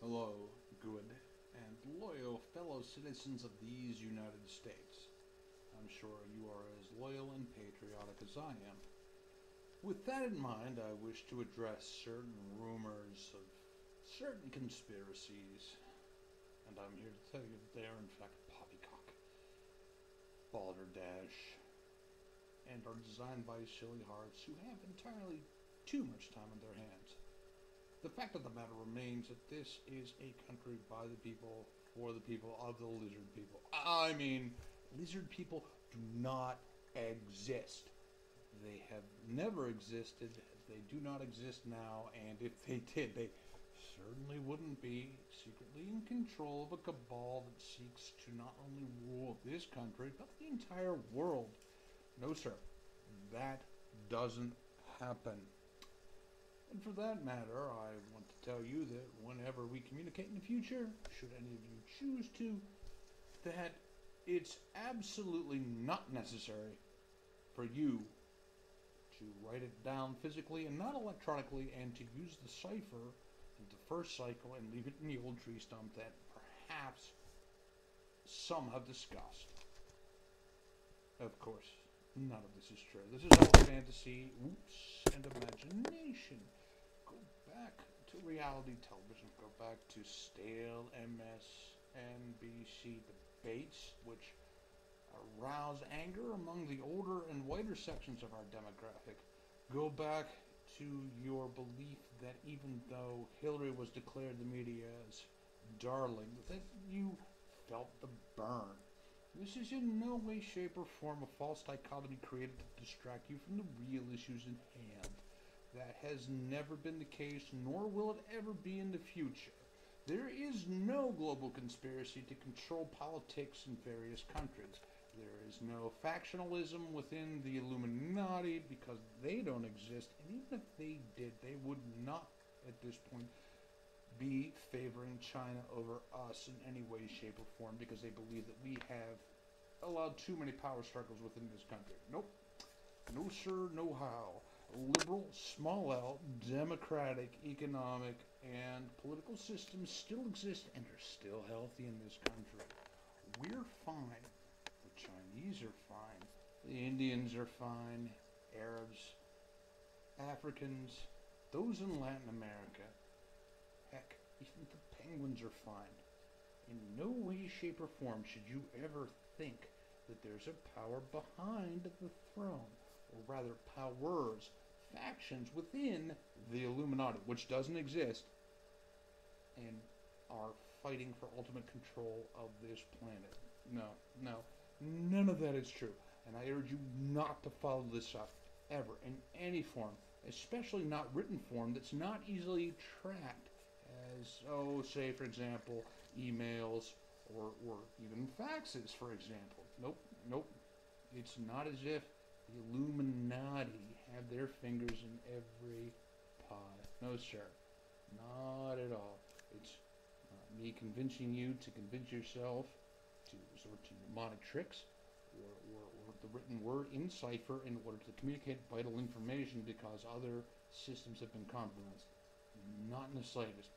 Hello, good and loyal fellow citizens of these United States. I'm sure you are as loyal and patriotic as I am. With that in mind, I wish to address certain rumors of certain conspiracies, and I'm here to tell you that they are in fact poppycock, balderdash, and are designed by silly hearts who have entirely too much time on their hands. The fact of the matter remains that this is a country by the people, for the people, of the lizard people. I mean, lizard people do not exist. They have never existed, they do not exist now, and if they did, they certainly wouldn't be secretly in control of a cabal that seeks to not only rule this country, but the entire world. No, sir, that doesn't happen. And for that matter, I want to tell you that whenever we communicate in the future, should any of you choose to, that it's absolutely not necessary for you to write it down physically and not electronically, and to use the cipher in the first cycle and leave it in the old tree stump that perhaps some have discussed. Of course, none of this is true. This is all fantasy, and imagination. Go back to reality television. Go back to stale MSNBC debates, which arouse anger among the older and whiter sections of our demographic. Go back to your belief that even though Hillary was declared the media's darling, that you felt the burn. This is in no way, shape, or form a false dichotomy created to distract you from the real issues in hand. That has never been the case, nor will it ever be in the future. There is no global conspiracy to control politics in various countries. There is no factionalism within the Illuminati, because they don't exist, and even if they did, they would not, at this point, be favoring China over us in any way, shape, or form, because they believe that we have allowed too many power struggles within this country. Nope. No sir, no how. Liberal, small L, democratic, economic, and political systems still exist and are still healthy in this country. We're fine. The Chinese are fine. The Indians are fine. Arabs, Africans, those in Latin America. Heck, even the penguins are fine. In no way, shape, or form should you ever think that there's a power behind the throne, or rather powers, factions within the Illuminati, which doesn't exist, and are fighting for ultimate control of this planet. No, none of that is true, and I urge you not to follow this up, ever, in any form, especially not written form that's not easily tracked, as, say, for example, emails, or even faxes, for example. Nope. It's not as if the Illuminati have their fingers in every pie. No, sir. Not at all. It's me convincing you to convince yourself to resort to mnemonic tricks, or the written word in cipher in order to communicate vital information because other systems have been compromised. Not in the slightest.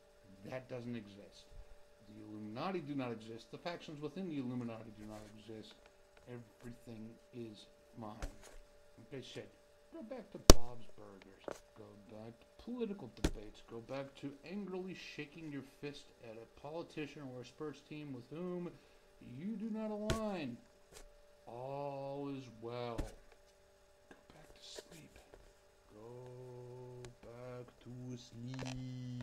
That doesn't exist. The Illuminati do not exist. The factions within the Illuminati do not exist. Everything is fine. Like I said, go back to Bob's Burgers. Go back to political debates. Go back to angrily shaking your fist at a politician or a sports team with whom you do not align. All is well. Go back to sleep. Go back to sleep.